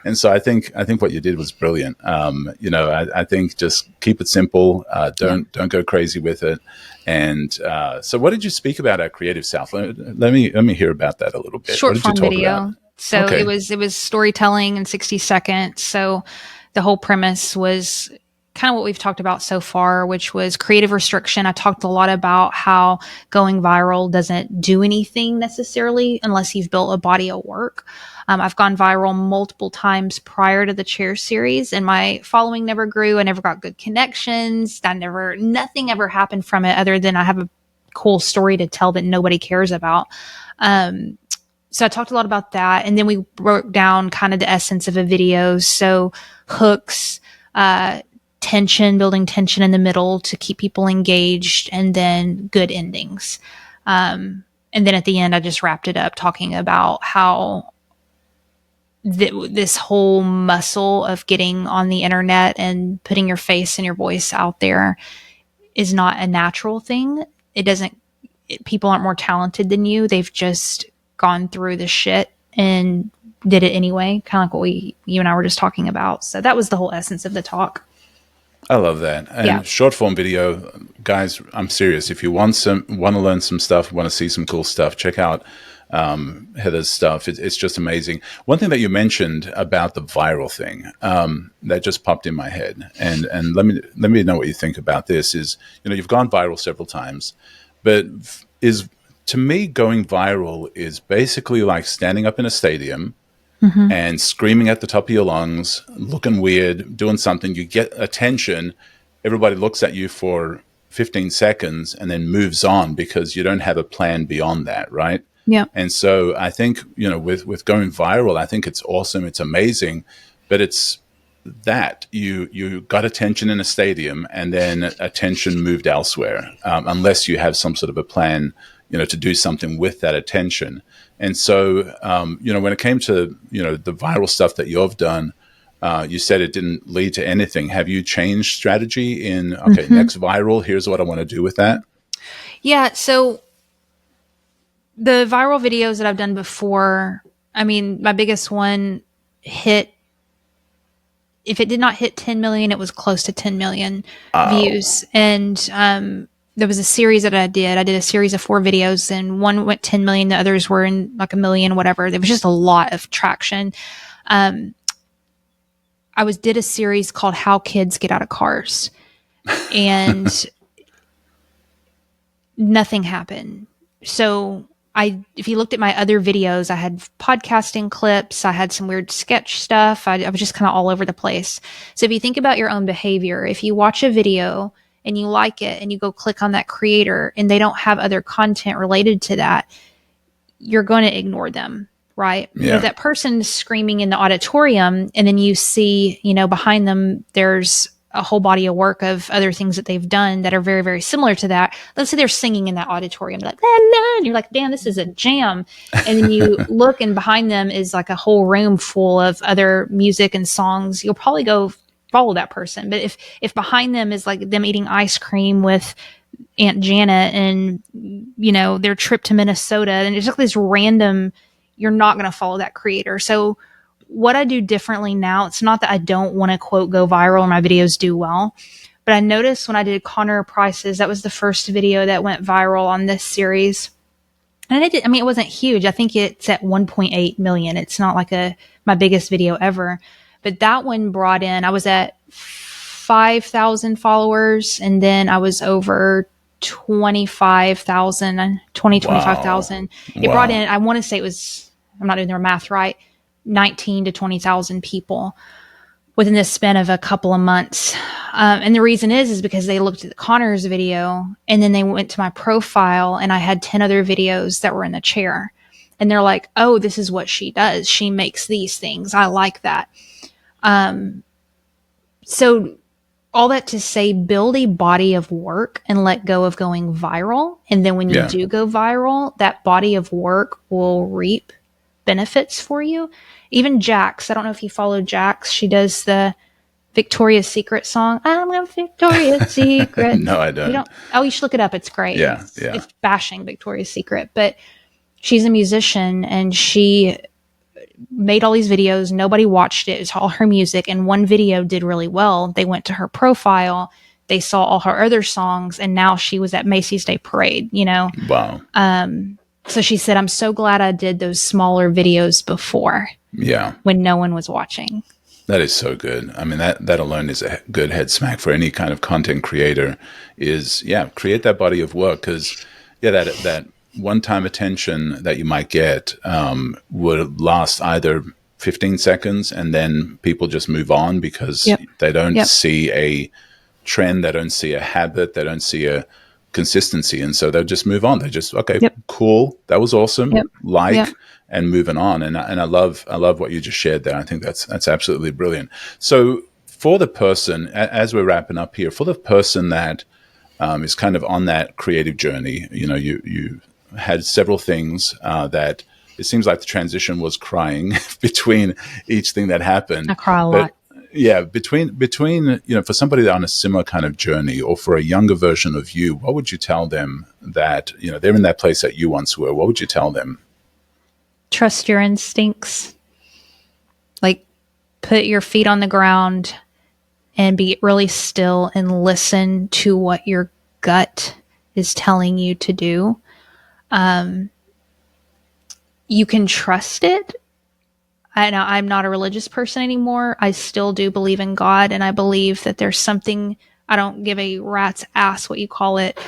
[SPEAKER 3] And so I think what you did was brilliant. I think just keep it simple. Don't go crazy with it. And so what did you speak about at Creative South? Let me hear about that a little bit.
[SPEAKER 1] Short form video. About? So it was storytelling in 60 seconds. So the whole premise was kind of what we've talked about so far, which was creative restriction. I talked a lot about how going viral doesn't do anything necessarily unless you've built a body of work. I've gone viral multiple times prior to the chair series, and my following never grew. I never got good connections. Nothing ever happened from it other than I have a cool story to tell that nobody cares about. So I talked a lot about that. And then we broke down kind of the essence of a video. So hooks, building tension in the middle to keep people engaged, and then good endings. And then at the end, I just wrapped it up talking about how this whole muscle of getting on the internet and putting your face and your voice out there is not a natural thing. People aren't more talented than you. They've just gone through the shit and did it anyway. Kind of like what you and I were just talking about. So that was the whole essence of the talk.
[SPEAKER 3] I love that. And
[SPEAKER 1] Yeah.
[SPEAKER 3] short form video, guys, I'm serious. If you want to learn some stuff, want to see some cool stuff, check out Heather's stuff. It's just amazing. One thing that you mentioned about the viral thing that just popped in my head, and let me know what you think about this. Is, you've gone viral several times, but is to me, going viral is basically like standing up in a stadium and screaming at the top of your lungs, looking weird, doing something. You get attention. Everybody looks at you for 15 seconds and then moves on because you don't have a plan beyond that, right?
[SPEAKER 1] Yeah.
[SPEAKER 3] And so I think, with going viral, I think it's awesome. It's amazing, but it's that you got attention in a stadium and then attention moved elsewhere, unless you have some sort of a plan, to do something with that attention. And so, when it came to, the viral stuff that you've done, you said it didn't lead to anything. Have you changed strategy in, okay, next viral, here's what I want to do with that?
[SPEAKER 1] Yeah. So the viral videos that I've done before, I mean, my biggest one hit, if it did not hit 10 million, it was close to 10 million views. And there was a series that I did. I did a series of 4 videos, and one went 10 million. The others were in like a million, whatever. There was just a lot of traction. I did a series called How Kids Get Out of Cars. And nothing happened. So if you looked at my other videos, I had podcasting clips, I had some weird sketch stuff. I was just kind of all over the place. So if you think about your own behavior, if you watch a video and you like it and you go click on that creator and they don't have other content related to that, you're going to ignore them, right?
[SPEAKER 3] Yeah.
[SPEAKER 1] That person screaming in the auditorium, and then you see, behind them, there's a whole body of work of other things that they've done that are very, very similar to that. Let's say they're singing in that auditorium, like, la, la, and you're like, damn, this is a jam. And then you look, and behind them is like a whole room full of other music and songs. You'll probably go follow that person. But if behind them is like them eating ice cream with Aunt Janet and, their trip to Minnesota, and it's like this random, you're not going to follow that creator. So what I do differently now, it's not that I don't want to, quote, go viral or my videos do well, but I noticed when I did Connor Price's, that was the first video that went viral on this series. And it wasn't huge. I think it's at 1.8 million. It's not like my biggest video ever, but that one brought in, I was at 5,000 followers, and then I was over 25,000. It brought in, I want to say it was, I'm not doing their math right, 19 to 20,000 people within the span of a couple of months. And the reason is because they looked at Connor's video, and then they went to my profile, and I had 10 other videos that were in the chair. And they're like, oh, this is what she does. She makes these things. I like that. So all that to say, build a body of work and let go of going viral. And then when you do go viral, that body of work will reap benefits for you. Even Jax, I don't know if you follow Jax. She does the Victoria's Secret song. I'm a Victoria's Secret.
[SPEAKER 3] No, I don't.
[SPEAKER 1] You should look it up. It's great.
[SPEAKER 3] Yeah.
[SPEAKER 1] It's bashing Victoria's Secret, but she's a musician, and she made all these videos. Nobody watched it. It's all her music. And one video did really well. They went to her profile. They saw all her other songs. And now she was at Macy's Day Parade,
[SPEAKER 3] Wow.
[SPEAKER 1] So she said, I'm so glad I did those smaller videos before.
[SPEAKER 3] Yeah.
[SPEAKER 1] When no one was watching.
[SPEAKER 3] That is so good. I mean, that alone is a good head smack for any kind of content creator is, create that body of work. Because, that one-time attention that you might get would last either 15 seconds and then people just move on because they don't see a trend, they don't see a habit, they don't see a consistency. And so they'll just move on. They just, okay, cool. That was awesome. And moving on. And I love what you just shared there. I think that's absolutely brilliant. So for the person, as we're wrapping up here, for the person that is kind of on that creative journey, you had several things that it seems like the transition was crying between each thing that happened.
[SPEAKER 1] I cry a lot.
[SPEAKER 3] Yeah, between for somebody on a similar kind of journey, or for a younger version of you, what would you tell them that they're in that place that you once were? What would you tell them?
[SPEAKER 1] Trust your instincts. Like, put your feet on the ground and be really still and listen to what your gut is telling you to do. You can trust it. I'm not a religious person anymore. I still do believe in God, and I believe that there's something, I don't give a rat's ass what you call it,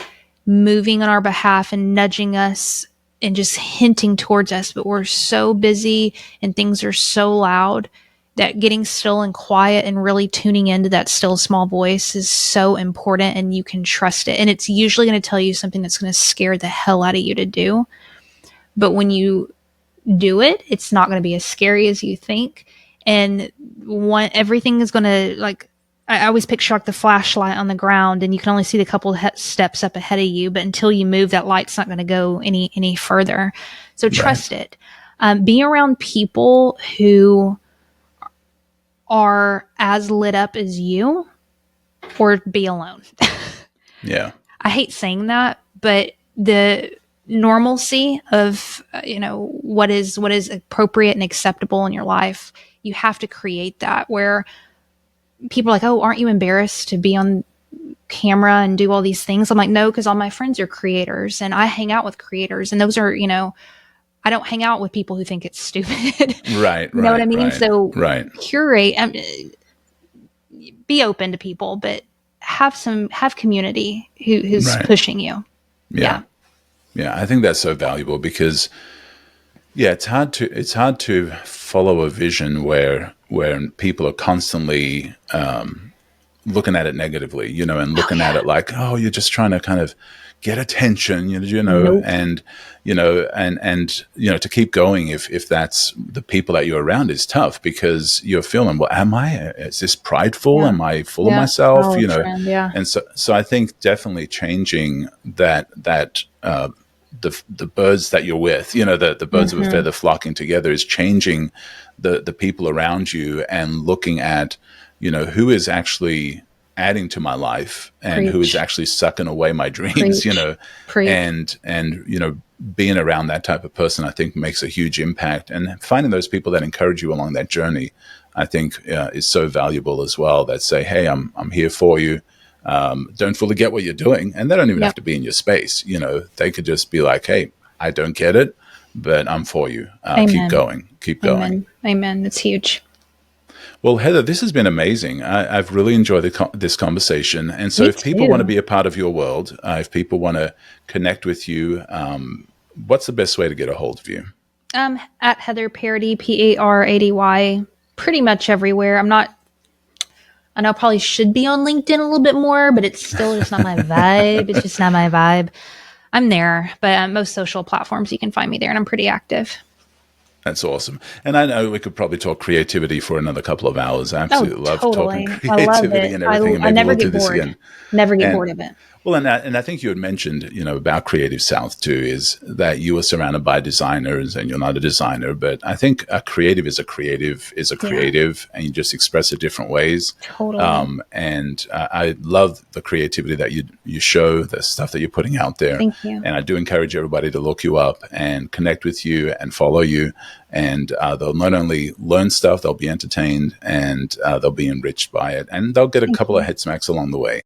[SPEAKER 1] moving on our behalf and nudging us and just hinting towards us. But we're so busy and things are so loud that getting still and quiet and really tuning into that still small voice is so important, and you can trust it. And it's usually going to tell you something that's going to scare the hell out of you to do. But when you do it, it's not going to be as scary as you think. And everything is going to, like, I always picture like the flashlight on the ground, and you can only see the couple steps up ahead of you, but until you move, that light's not going to go any further. So trust it. Be around people who are as lit up as you, or be alone.
[SPEAKER 3] Yeah.
[SPEAKER 1] I hate saying that, but the normalcy of what is appropriate and acceptable in your life, you have to create that, where people are like, oh, aren't you embarrassed to be on camera and do all these things? I'm like, no, because all my friends are creators and I hang out with creators, and those are, I don't hang out with people who think it's stupid.
[SPEAKER 3] Right.
[SPEAKER 1] You know what I mean?
[SPEAKER 3] Right,
[SPEAKER 1] So
[SPEAKER 3] curate,
[SPEAKER 1] be open to people, but have community who's pushing you.
[SPEAKER 3] Yeah. I think that's so valuable because, it's hard to follow a vision where people are constantly looking at it negatively, and looking at it like, oh, you're just trying to kind of get attention,
[SPEAKER 1] Nope.
[SPEAKER 3] and to keep going if that's the people that you're around is tough, because you're feeling, well, is this prideful?
[SPEAKER 1] Yeah.
[SPEAKER 3] Am I full of myself?
[SPEAKER 1] Trend, yeah.
[SPEAKER 3] And so I think definitely changing that the birds that you're with, the birds of a feather flocking together, is changing the people around you and looking at, who is actually adding to my life and who is actually sucking away my dreams, and being around that type of person, I think makes a huge impact. And finding those people that encourage you along that journey, I think is so valuable as well, that say, hey, I'm here for you. Don't fully get what you're doing. And they don't even have to be in your space. They could just be like, hey, I don't get it, but I'm for you. Keep going.
[SPEAKER 1] Amen. That's huge.
[SPEAKER 3] Well, Heather, this has been amazing. I've really enjoyed this conversation. And so if people want to be a part of your world, if people want to connect with you, what's the best way to get a hold of you?
[SPEAKER 1] At Heather Parady, Parady, pretty much everywhere. I know I probably should be on LinkedIn a little bit more, but it's still just not my vibe. It's just not my vibe. I'm there, but most social platforms, you can find me there, and I'm pretty active.
[SPEAKER 3] That's awesome. And I know we could probably talk creativity for another couple of hours. I absolutely love talking creativity and everything.
[SPEAKER 1] I never get bored. Never get bored of it.
[SPEAKER 3] Well, and I think you had mentioned, about Creative South too, is that you are surrounded by designers and you're not a designer, but I think a creative is a creative, and you just express it different ways.
[SPEAKER 1] Totally.
[SPEAKER 3] And I love the creativity that you show, the stuff that you're putting out there.
[SPEAKER 1] Thank you.
[SPEAKER 3] And I do encourage everybody to look you up and connect with you and follow you. And they'll not only learn stuff, they'll be entertained, and they'll be enriched by it. And they'll get a couple of head smacks along the way.